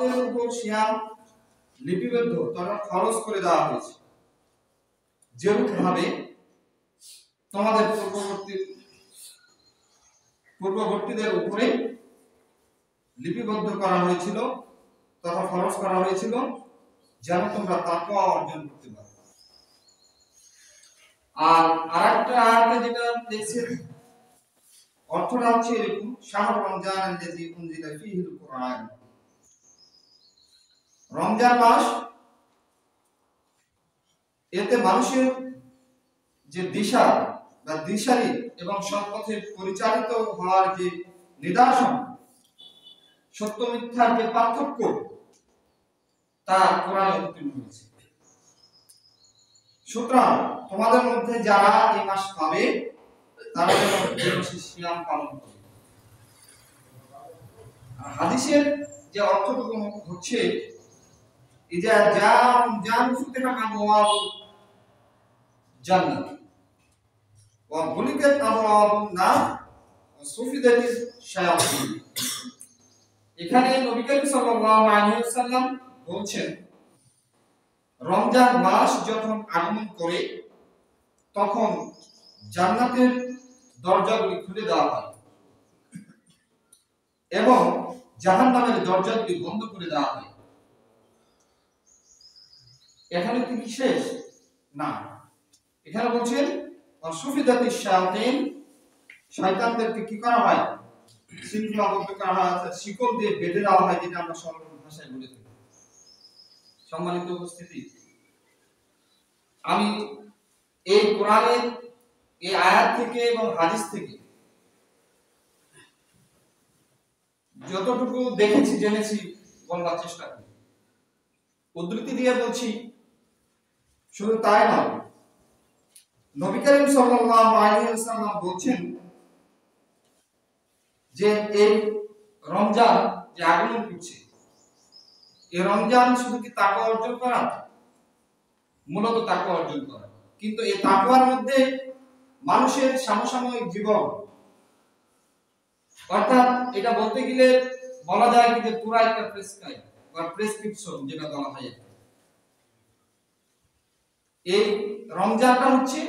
তোমাদের উপর সিয়াম লিপিবদ্ধ তথা খরচ করে দেওয়া হয়েছে, যেরূপ ভাবে তোমাদের পূর্ববর্তীদের উপরে লিপিবদ্ধ করা হয়েছিল তথা খরচ করা হয়েছিল, যেন তোমরা তাকওয়া অর্জন করতে পারো। আর আরেকটা আয়াতে যেটা দেখছেন অর্থটা হচ্ছে এরকম, শাহরুর রমজান আল্লাযী উনজিলা ফীহিল কুরআন, রমজান মাস, এতে মানুষের যে দিশা বা দিশারি এবং সৎপথে পরিচালিত হওয়ার যে নিদর্শন, সত্য মিথ্যার যে পার্থক্য, তা কোরআনে অবতীর্ণ হয়েছে। সুতরাং তোমাদের মধ্যে যারা এই মাস পাবে তারা যেন সিয়াম পালন করে। হাদিসের যে অর্থটুকু হচ্ছে ইজা জান ফুতিহা আবওয়াবুল জান্নাত ওয়া গুলিকাত আবওয়াবুন নার ওয়া সুফিদাতিশ শায়াতিন। এখানে নবী করিম সাল্লাল্লাহু আলাইহি ওয়াসাল্লাম বলছেন, রমজান মাস যখন আগমন করে তখন জান্নাতের দরজাগুলি খুলে দেওয়া হয় এবং জাহান্নামের দরজাগুলি বন্ধ করে দেওয়া হয়। এখানে কি শেষ? না, এখানে বলছেন সুফিদাতিশ শায়াতিন, শয়তানদেরকে কি করা হয়? শৃঙ্খলাবদ্ধ করা হয়, শিকল দিয়ে বেঁধে দেওয়া হয়, যেটা আমরা সরল ভাষায় বলে থাকি। সম্মানিত উপস্থিতি, আমি এই কোরআনের এই আয়াত থেকে এবং হাদিস থেকে যতটুকু দেখেছি জেনেছি বলবার চেষ্টা করি, উদ্ধৃতি দিয়ে বলছি। শুধু তাই নয়, নবী করিম সাল্লাল্লাহু আলাইহি ওয়াসাল্লাম বলছেন যে এই রমজান যে আগমন করছে, এই রমজান শুধু কি তাকওয়া অর্জন করা? মূলত তাকওয়া অর্জন করা, কিন্তু এই তাকওয়ার মধ্যে মানুষের সমসাময়িক জীবন, অর্থাৎ এটা বলতে গেলে বলা যায় যে পুরা একটা প্রেসক্রাইব বা প্রেসক্রিপশন যেটা বলা হয়। এই রমজানটা হচ্ছে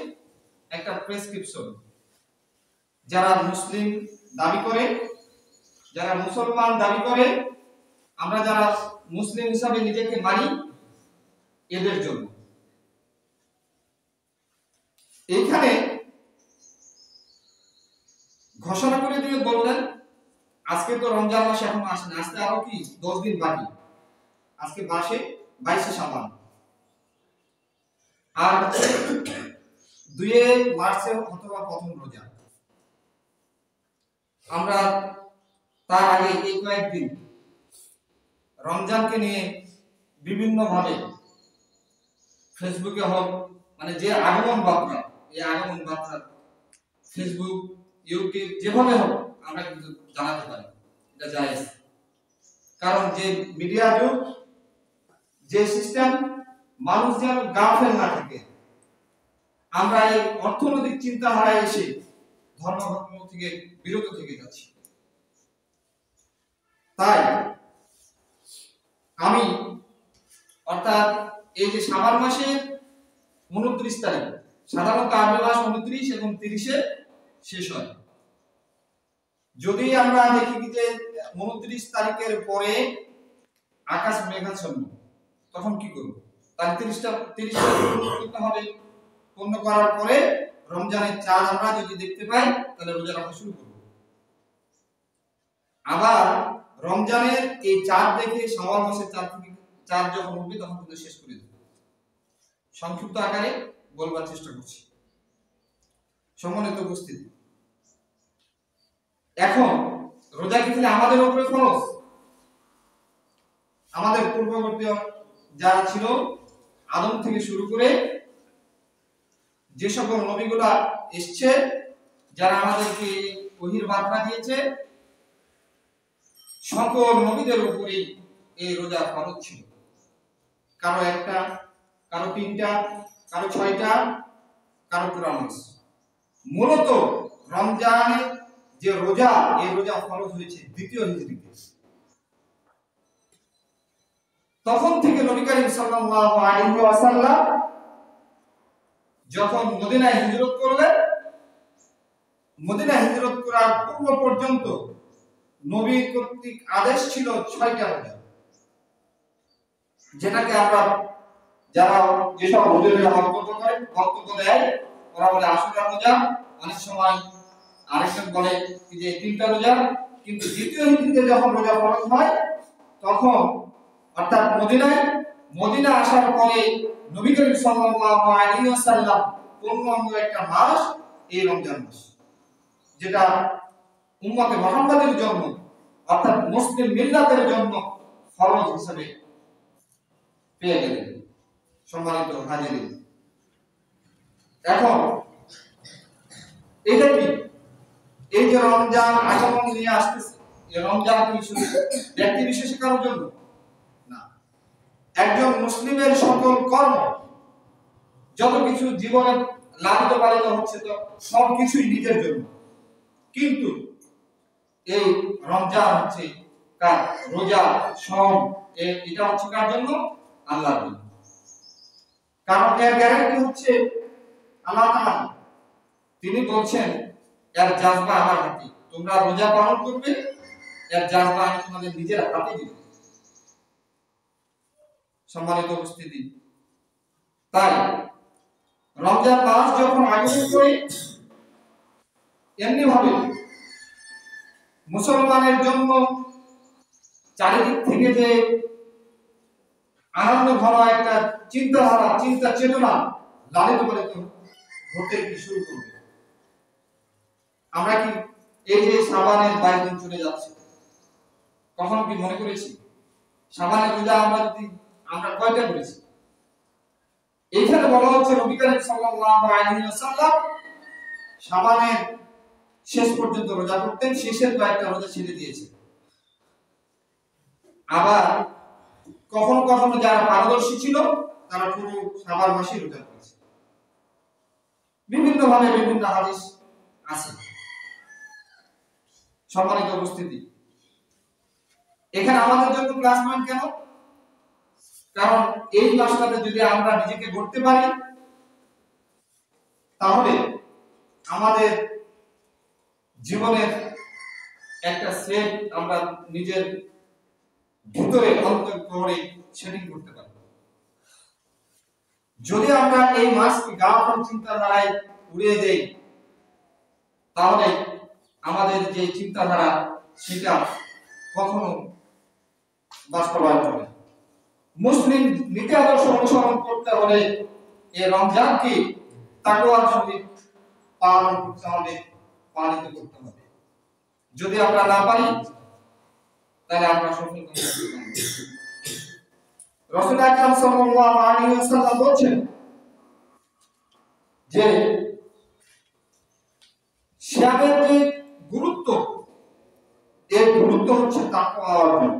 একটা প্রেসক্রিপশন। যারা মুসলিম দাবি করে, যারা মুসলমান দাবি করে, আমরা যারা মুসলিম হিসাবে নিজেকে মানি, এদের জন্য এইখানে ঘোষণা করে দিয়ে বললেন, আজকে তো রমজান মাস এখন আসে না, আসতে আরো কি 10 দিন বাকি। আজকে মাসে 22 শাবান, আর 2 মার্চে অথবা প্রথম রোজা। আমরা তার আগে এই কয়েকদিন রমজানকে নিয়ে বিভিন্ন ভাবে ফেসবুকে হোক, মানে যে আগমন বার্তা, এই আগমন বার্তা ফেসবুক, ইউটিউব যেভাবে হোক আমরা কিন্তু জানাতে পারি, এটা জায়েজ। কারণ যে মিডিয়া যুগ, যে সিস্টেম, মানুষ যেন গাফেল না থাকে। আমরা এই অর্থনৈতিক চিন্তাধারায় এসে ধর্ম থেকে বিরত থেকে যাচ্ছি। তাই আমি, অর্থাৎ এই যে শাবান মাসের 29 তারিখ, সাধারণত আরবি মাস 29 এবং 30-এ শেষ হয়। যদি আমরা দেখি যে 29 তারিখের পরে আকাশ মেঘাচ্ছন্ন, তখন কি করব? তার 30টা করতে হবে। পূর্ণ করার পরে রমজানের চাঁদ আমরা যদি দেখতে পাই, তাহলে রোজা রাখা শুরু করব। আবার রমজানের এই চাঁদ দেখে শাওয়াল মাসের চাঁদ যখন উঠবে তখন কিন্তু শেষ করে দেব। সংক্ষিপ্ত আকারে বলবার চেষ্টা করছি। সম্মানিত উপস্থিতি, এখন রোজা কি আমাদের উপরে ফরজ? আমাদের পূর্ববর্তী যারা ছিল, আদম থেকে শুরু করে যে সকল নবীগুলা এসছে, যারা আমাদেরকে ওহীর বার্তা দিয়েছে, সকল নবীদের উপরেই এই রোজা ফরজ ছিল। কারো 1টা, কারো 3টা, কারো 6টা, কারো পুরা মাস। মূলত রমজানের যে রোজা, এই রোজা ফরজ হয়েছে 2য় হিজরিতে। তখন থেকে নবী করিম সাল্লাল্লাহু আলাইহি ওয়াসাল্লাম যখন মদিনায় হিজরত করলেন, মদিনায় হিজরত করার পূর্ব পর্যন্ত নবীর কর্তৃক আদেশ ছিল 6টা রোজা, যেটাকে আমরা যারা যেসব হুজুরেরা বক্তব্য দেয় ওরা বলে আশুরা রোজা, অনেক সময় আরেকজন বলে যে 3টা রোজা। কিন্তু দ্বিতীয় হিজরিতে যখন রোজা ফরজ হয় তখন অর্থাৎ মদিনা আসার পরে নবী করিম সাল্লাল্লাহু আলাইহি ওয়াসাল্লাম পূর্ণাঙ্গ একটা মাস এই রমজান মাস, যেটা উম্মতে মুহাম্মাদের জন্য অর্থাৎ মুসলিম মিল্লাতের জন্য ফরজ হিসেবে পেয়ে গেলেন। সম্মানিত হাজিরিন, এখন এটা কি, এই যে রমজান আগমন নিয়ে আসতেছে, এই রমজান কি শুধু ব্যক্তি বিশেষের জন্য না, একজন মুসলিমের সকল কর্ম যত কিছু জীবনে লালিত পালিত হচ্ছে তো সবকিছুই নিজের জন্য। কিন্তু এই রমজান হচ্ছে কার, রোজা সম, এটা হচ্ছে কার জন্য, আল্লাহর জন্য। কারণ এর গ্যারান্টি হচ্ছে আল্লাহ তাআলা, তিনি বলছেন এর জাযবা আমার হাতে, তোমরা রোজা পালন করবে, এর জাযবা আমি তোমাদের নিজের হাতে দিব। সম্মানিত উপস্থিতি, তাই রমজান মাস যখন আগমন করে এমনি ভাবে মুসলমানের জন্য চারিদিক থেকে যে আনন্দ ভরা একটা চিন্তাধারা, চিন্তা চেতনা লালিত পালিত হতে শুরু করবে। আমরা কি এই যে শাবানের 22 দিন চলে যাচ্ছে, কখন কি মনে করেছি শাবানের রোজা আমরা কয়টা করেছি? এইখানে বলা হচ্ছে নবী করিম সাল্লাল্লাহু আলাইহি ওয়াসাল্লাম শাবানের শেষ পর্যন্ত রোজা করতেন, শেষের কয়েকটা রোজা ছেড়ে দিয়েছে। আবার কখনো কখনো যারা পারদর্শী ছিল তারা পুরো শাবান মাসে রোজা করেছে। বিভিন্ন ভাবে বিভিন্ন হাদিস আছে। সম্মানিত উপস্থিতি, এখানে আমাদের জন্য প্লাস পয়েন্ট কেন? কারণ এই মাসটাতে যদি আমরা নিজেকে গড়তে পারি তাহলে আমাদের জীবনের একটা সেট আমরা নিজের ভিতরে অন্তরে সেটিং করতে পারি। যদি আমরা এই মাসকে গাফল চিন্তাধারায় উড়িয়ে দেই তাহলে আমাদের যে চিন্তাধারা সেটা কখনো বাস্তবায়ন হবে। মুসলিম নীতি আদর্শ অনুসরণ করতে হলে এই রমজানকে তাকওয়ার সহিত পালন করতে হবে, পালিত করতে হবে। যদি আমরা না পারি তাহলে আমরা সফল হতে পারবো না। রাসূল আকরাম সাল্লাল্লাহু আলাইহি ওয়াসাল্লাম বলেন যে সিয়ামের যে গুরুত্ব, এর গুরুত্ব হচ্ছে তাকওয়া অর্জন।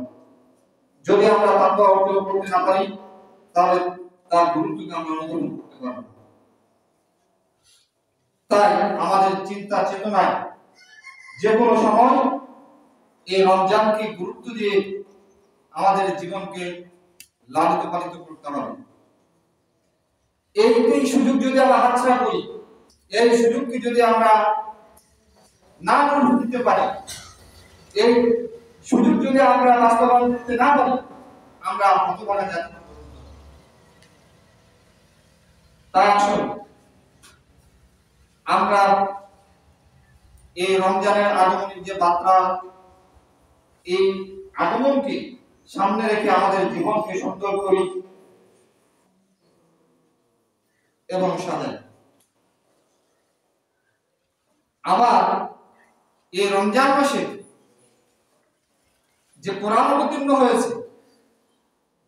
যদি আমরা তাকওয়া অর্জন করতে না পারি তাহলে তার গুরুত্বকে আমরা অনুধাবন করতে পারব না। তাই আমাদের চিন্তা চেতনায় যে কোনো সময় এই রমজানকে গুরুত্ব দিয়ে আমাদের জীবনকে লালিত পালিত করতে হবে। এই সুযোগ যদি আমরা হাতছাড়া করি, এই সুযোগকে যদি আমরা না দিতে পারি, এই সুযোগ যদি আমরা বাস্তবায়ন করতে না পারি, আমরা হতভাগা জাতি। তাই আসুন আমরা এই রমজানের আগমনের যে বার্তা, এই আগমনকে সামনে রেখে আমাদের জীবনকে সুন্দর করি এবং সাজাই। আবার এই রমজান মাসে যে কোরআন অবতীর্ণ হয়েছে,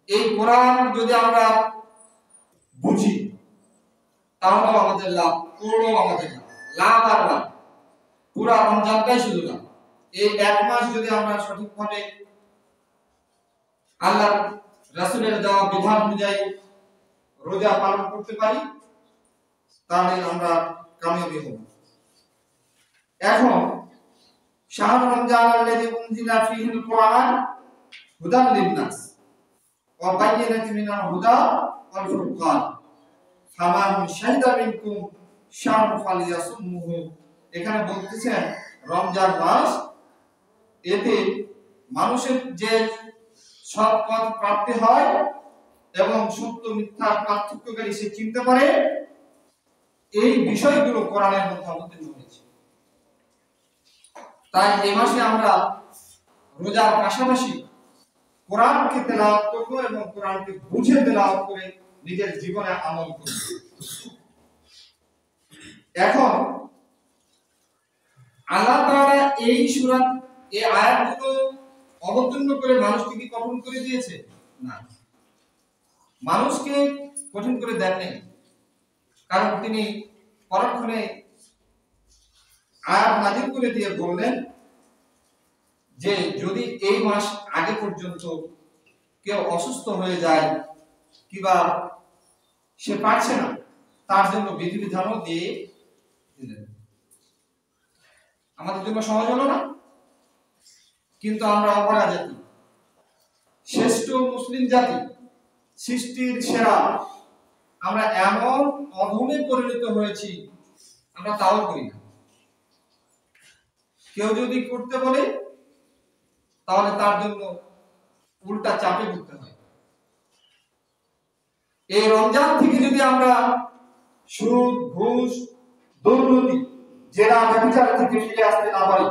এই কোরআন যদি আমরা বুঝি তাহলে আমাদের লাভ, করলেও আমাদের লাভ আর লাভ। পুরা রমজানটাই শুধু না, এই এক মাস যদি আমরা সঠিকভাবে আল্লাহ রাসূলের দেওয়া বিধান অনুযায়ী রোজা পালন করতে পারি তাহলে আমরা কামিয়াবি হব। এখন শাহরুর রমজান আল্লাযী উনজিলা ফীহিল কুরআন হুদাল লিন-নাস ওয়াবাইয়ানাতিন মিনাল হুদা ওয়াল ফুরকান ফামান শাহিদা মিনকুম শাহর ফালিয়াসুমহু। এখানে বলতেছেন রমজান মাস, এতে মানুষের যে সৎ পথ প্রাপ্তি হয় এবং সত্য মিথ্যার পার্থক্যকারী সে চিনতে পারে, এই বিষয়গুলো কোরআনের মধ্যে অবতীর্ণ হয়েছে। তাই এই মাসে আমরা রোজার পাশাপাশি কোরআনকে তেলাওয়াত করব এবং কোরআনকে বুঝে তেলাওয়াত করে নিজের জীবনে আমল করব। এখন আল্লাহ তাআলা এই সূরা, এই আয়াতগুলো অবতীর্ণ করে মানুষকে কি কঠিন করে দিয়েছে? না, মানুষকে কঠিন করে দেন নাই, কারণ তিনি পরক্ষণে আয়াত নাযিল করে দিয়ে বললেন যে যদি এই মাস আগে পর্যন্ত কেউ অসুস্থ হয়ে যায় কিংবা সে পারছে না, তার জন্য বিধিবিধানও দিয়ে দিলেন। আমাদের জন্য সহজ হলো না? কিন্তু আমরা অপরা জাতি, শ্রেষ্ঠ মুসলিম জাতি, সৃষ্টির সেরা, আমরা এমন অধমে পরিণত হয়েছি, আমরা তাও করি না। কেউ যদি করতে বলে তাহলে তার জন্য উল্টা চাপে পড়তে হয়। এই রমজান থেকে যদি আমরা সুদ, ঘুষ, দুর্নীতি, জেনা, ব্যভিচার থেকে ফিরে আসতে না পারি,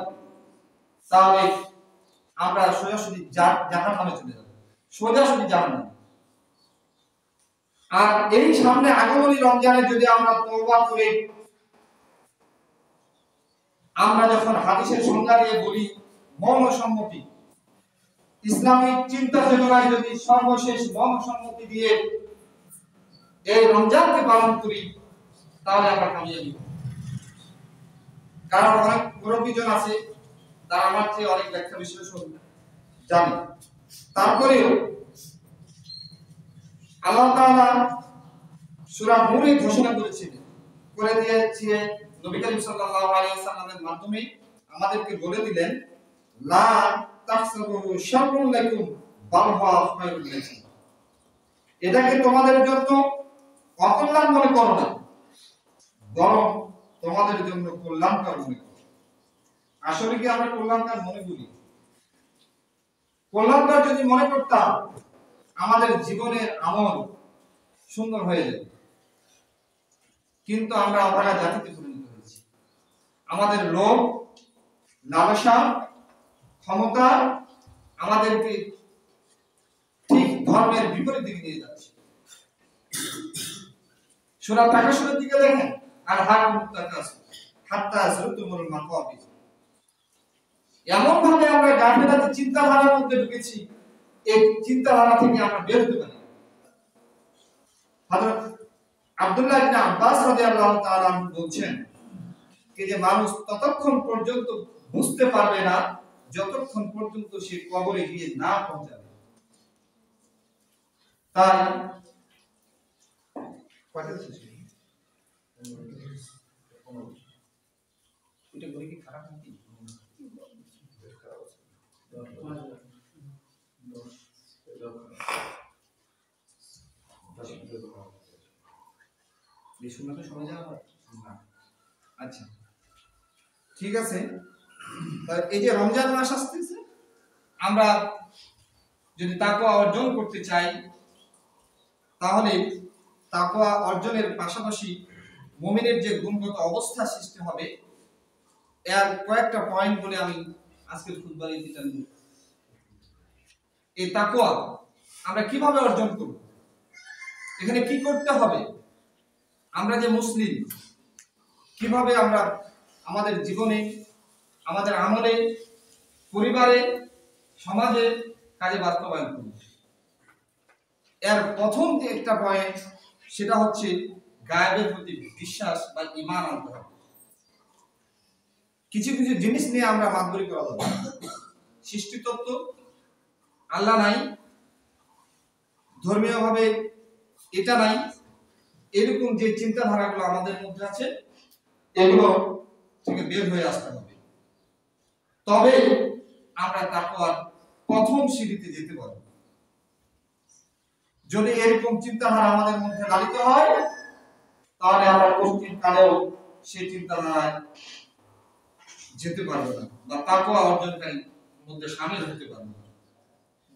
তাহলে আমরা সোজাসুজি জাহান্নামে চলে যাব, সোজাসুজি জাহান্নামে। আর এই সামনে আগমনী রমজানে যদি আমরা তওবা করে, আমরা যখন হাদিসের সংজ্ঞা দিয়ে বলি মনসম্মতি, ইসলামিক চিন্তা চেতনায় যদি সর্বশেষ মনসম্মতি দিয়ে এই রমজানকে পালন করি, তাহলে আমরা কামিয়াবি হব। কারণ অনেক মুরব্বীজন আছে তারা আমার চেয়ে অনেক ব্যাখ্যা বিশ্লেষণ জানে, তারপরেও আল্লাহ তাআলা সূরা নূরে ঘোষণা করে দিয়েছে নবী করিম সাল্লাল্লাহু আলাইহি ওয়াসাল্লামের মাধ্যমে আমাদেরকে বলে দিলেন, লা তাহসাবুহু শাররুন লাকুম বাল হুয়া খায়রুল লাকুম। এটাকে তোমাদের জন্য অকল্যাণ মনে করো না, বরং তোমাদের জন্য কল্যাণকর মনে করো। আসলে কি আমরা কল্যাণকর মনে করি? কল্যাণকর যদি মনে করতাম, আমাদের জীবনের আমল সুন্দর হয়ে যেত। কিন্তু আমরা অপরাধ জাতিতে পরিণত হয়েছি। আমাদের লোভ, লালসা, ক্ষমতা আমাদেরকে ঠিক ধর্মের বিপরীত দিকে নিয়ে যাচ্ছে। সূরা তাকাসুরের দিকে দেখেন, আর হাকুমুত তাকাসুর হাত্তা যুরতুমুল মাকাবির। এমন ভাবে আমরা গাফিলাতি চিন্তাধারার মধ্যে ঢুকেছি, এই চিন্তাধারা থেকে আমরা বের হতে পারি। হযরত আব্দুল্লাহ ইবনে আব্বাস রাদিয়াল্লাহু তাআলা বলছেন যে মানুষ ততক্ষণ পর্যন্ত বুঝতে পারবে না যতক্ষণ পর্যন্ত সে কবরে গিয়ে না পৌঁছাবে। তাই এটা বলি কি খারাপ নাকি? আচ্ছা, ঠিক আছে। এই যে রমজান মাস আসতেছে, আমরা যদি তাকওয়া অর্জন করতে চাই, তাহলে তাকওয়া অর্জনের পাশাপাশি মুমিনের যে গুণগত অবস্থা সৃষ্টি হবে, এর কয়েকটা পয়েন্ট বলে আমি আজকের খুতবার এই দিতে নিব। এই তাকওয়া আমরা কিভাবে অর্জন করব, এখানে কি করতে হবে, আমরা যে মুসলিম কিভাবে আমরা আমাদের জীবনে, আমাদের আমলে, পরিবারে, সমাজে, কাজে বাস্তবায়ন করব। এর প্রথম যে একটা পয়েন্ট, সেটা হচ্ছে গায়েবের প্রতি বিশ্বাস বা ঈমান আনতে হবে। কিছু কিছু জিনিস নিয়ে আমরা মাতবরি করা হবে। সৃষ্টিতত্ত্ব, আল্লাহ নাই, ধর্মীয় ভাবে এটা নাই, এরকম যে চিন্তাধারাগুলো আমাদের মধ্যে আছে, এগুলো থেকে বের হয়ে আসতে হবে। তবে আমরা তাকওয়ার প্রথম সিঁড়িতে যেতে পারব। যদি এরকম চিন্তাধারা আমাদের মধ্যে লালিত হয়, তাহলে আমরা পশ্চিম কালেও সেই চিন্তাধারায় যেতে পারবো না বা তাকওয়া অর্জনকারী মধ্যে শামিল হতে পারবো না।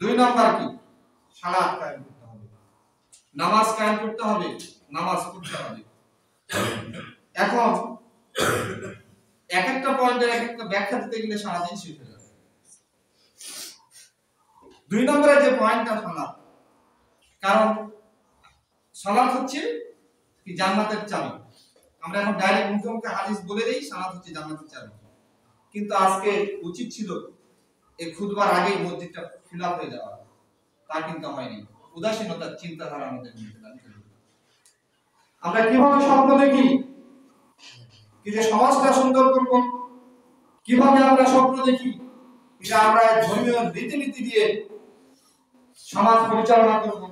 2 নাম্বার কি? সালাত কায়েম করতে হবে, নামাজ কায়েম করতে হবে, নামাজ পড়তে হবে। এখন এক একটা পয়েন্টের এক একটা ব্যাখ্যা দিতে গেলে সারাদিন শেষ হয়ে যাবে। 2 নম্বরে যে পয়েন্টটা সালাত, কারণ সালাত হচ্ছে কি জান্নাতের চাবি। আমরা এখন ডাইরেক্ট মুখে মুখে হাদিস বলে দেই সালাত হচ্ছে জান্নাতের চাবি, কিন্তু আজকে উচিত ছিল এই খুতবার আগেই মসজিদটা ফিল আপ হয়ে যাওয়া, তা কিন্তু হয়নি। উদাসীনতার চিন্তাধারা আমাদের মধ্যে। আমরা কিভাবে স্বপ্ন দেখি কি যে সমাজটা সুন্দর করব, কিভাবে আমরা স্বপ্ন দেখি যে আমরা ধর্মীয় রীতিনীতি দিয়ে সমাজ পরিচালনা করব,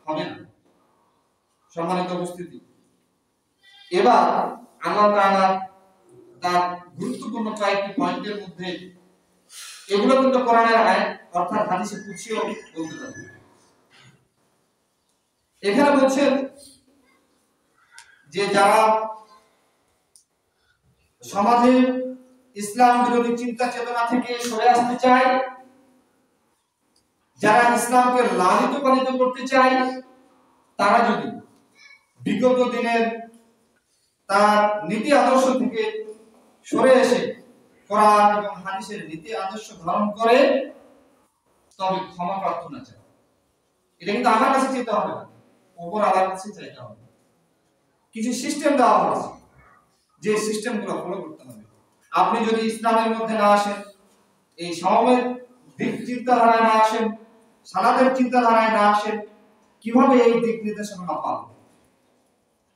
হবে না। সম্মানিত উপস্থিতি, এবার আল্লাহ তাআলা তার গুরুত্বপূর্ণ কয়েকটি পয়েন্টের মধ্যে এগুলো কিন্তু কোরআনের আয়াত অর্থাৎ হাদিসে কুদসিও বলতে পারি। এখানে বলছেন যে যারা সমাজে ইসলাম বিরোধী চিন্তা চেতনা থেকে সরে আসতে চায়, যারা ইসলামকে লালিত পালিত করতে চায়, তারা যদি বিগত দিনের তার নীতি আদর্শ থেকে সরে এসে কোরআন এবং হাদিসের নীতি আদর্শ ধারণ করে, তবে ক্ষমা প্রার্থনা চায়। এটা কিন্তু আমার কাছে চাইতে হবে না, ওপর আল্লাহর কাছে চাইতে হবে। কিছু সিস্টেম দেওয়া হয়েছে, যে সিস্টেমগুলো ফলো করতে হবে। আপনি যদি ইসলামের মধ্যে না আসেন, এই সমবের দিক চিন্তাধারায় না আসেন, সালাতের চিন্তাধারায় না আসেন, কিভাবে এই দিক নির্দেশনা পাবো?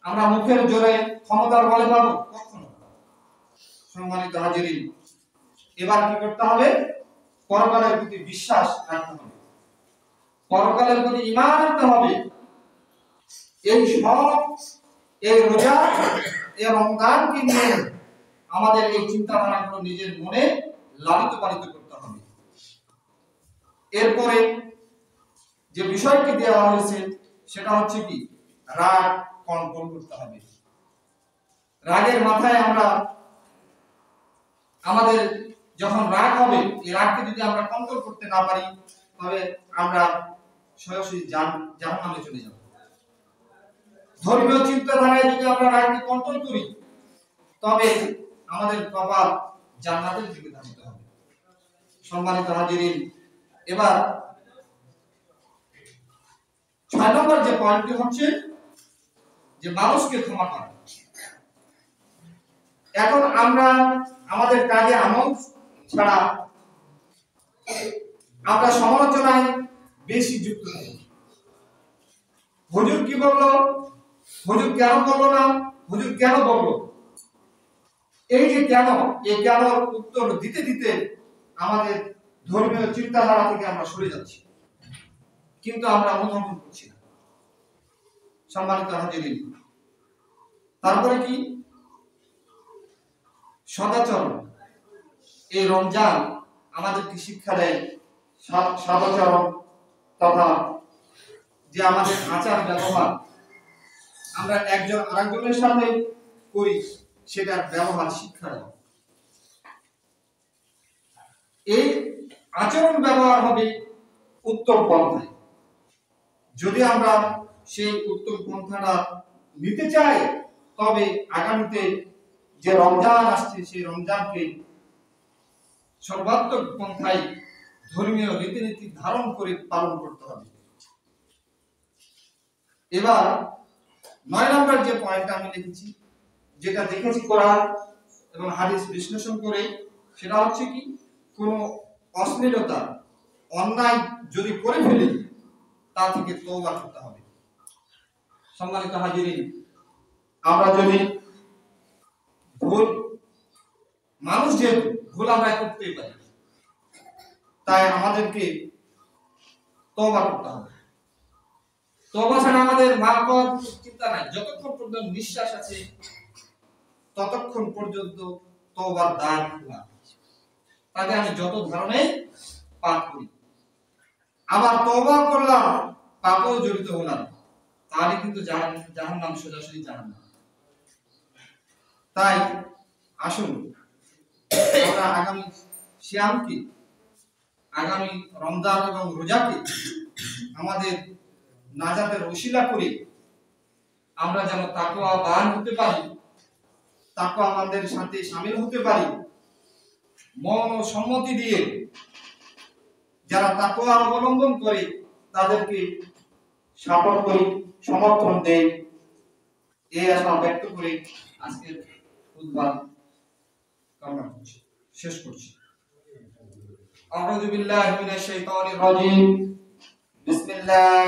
আমরা মুখের জোরে ক্ষমতার বলে পাবো? কখনো। সম্মানিত হাজিরিন, এবার কি করতে হবে? পরকালের প্রতি বিশ্বাস রাখতে হবে, পরকালের প্রতি ঈমান রাখতে হবে। এই সব, এই রোজা, এই রমজানকে নিয়ে আমাদের এই চিন্তাধারাগুলো নিজের মনে লালিত পালিত করতে হবে। এরপরে যে বিষয়টি দেওয়া হয়েছে সেটা হচ্ছে কি, রাগ কন্ট্রোল করতে হবে। রাগের মাথায় আমরা আমাদের যখন রাগ হবে, এই রাগকে যদি আমরা কন্ট্রোল করতে না পারি, তবে আমরা সরাসরি জাহান্নামে চলে যাব। ধর্মীয় চিন্তাধারায় যদি আমরা রাগকে কন্ট্রোল করি, তবে আমাদের কপাল জান্নাতের দিকে ধাবিত হবে। সম্মানিত হাজিরিন, এবার 6 নম্বর যে পয়েন্টটি হচ্ছে যে মানুষকে ক্ষমা করা। এখন আমরা আমাদের কাজে আমল ছাড়া আমরা সমালোচনায় বেশি যুক্ত হই। হুজুর কি বললো, হুজুর কেন বললো না, হুজুর কেন বললো, এই যে কেন, এই কেন উত্তর দিতে দিতে আমাদের ধর্মীয় চিন্তাধারা থেকে আমরা সরে যাচ্ছি, কিন্তু আমরা অনুধাবন করছি না। সম্মানিত হাজিরিন, তারপরে কি সদাচরণ। এই রমজান আমাদেরকে শিক্ষা দেয় সদাচরণ তথা যে আমাদের আচার ব্যবহার আমরা একজন আরেকজনের সাথে করি, সেটার ব্যবহার শিক্ষা দেয়। এই আচরণ ব্যবহার হবে উত্তম পন্থায়। যদি আমরা সেই উত্তম পন্থাটা নিতে চাই, তবে আগামীতে যে রমজান আসছে, সেই রমজানকে সর্বাত্মক পন্থায় ধর্মীয় রীতিনীতি ধারণ করে পালন করতে হবে। এবার 9 নম্বর যে পয়েন্টটা আমি লিখেছি, যেটা দেখেছি কোরআন এবং হাদিস বিশ্লেষণ করে, সেটা হচ্ছে কি, কোন অশ্লীলতা অন্যায় যদি করে ফেলি, তা থেকে তওবা করতে হবে। সম্মানিত হাজিরিন, আমরা যদি ভুল, মানুষ যে ভুল আমরা করতেই পারি, তাই আমাদেরকে তওবা করতে হবে। তওবা ছাড়া আমাদের মাফ পাওয়ার চিন্তা নাই। যতক্ষণ পর্যন্ত নিঃশ্বাস আছে, ততক্ষণ পর্যন্ত তওবার দ্বার খোলা। তাতে আমি যত ধরনের পাপ করি, আবার তওবা করলাম, পাপও জড়িত হলাম, তাহলে কিন্তু জাহান্নাম সোজাসুজি জাহান্নাম। তাই আসুন আমরা আগামী সিয়ামকে, আগামী রমজান এবং রোজাকে আমাদের নাজাতের ওসিলা করে আমরা যেন তাকওয়াবান হতে পারি, তাকওয়া আমাদের সাথে শামিল হতে পারি। মন ও সম্মতি দিয়ে যারা তাকওয়া অবলম্বন করে তাদেরকে সাপোর্ট করি, সমর্থন দেই, এই আশা ব্যক্ত করে আজকের উদ্বোধন কামনা করছি, শেষ করছি। আউযু বিল্লাহি মিনাশ শাইতানির রাজীম। বিসমিল্লাহ।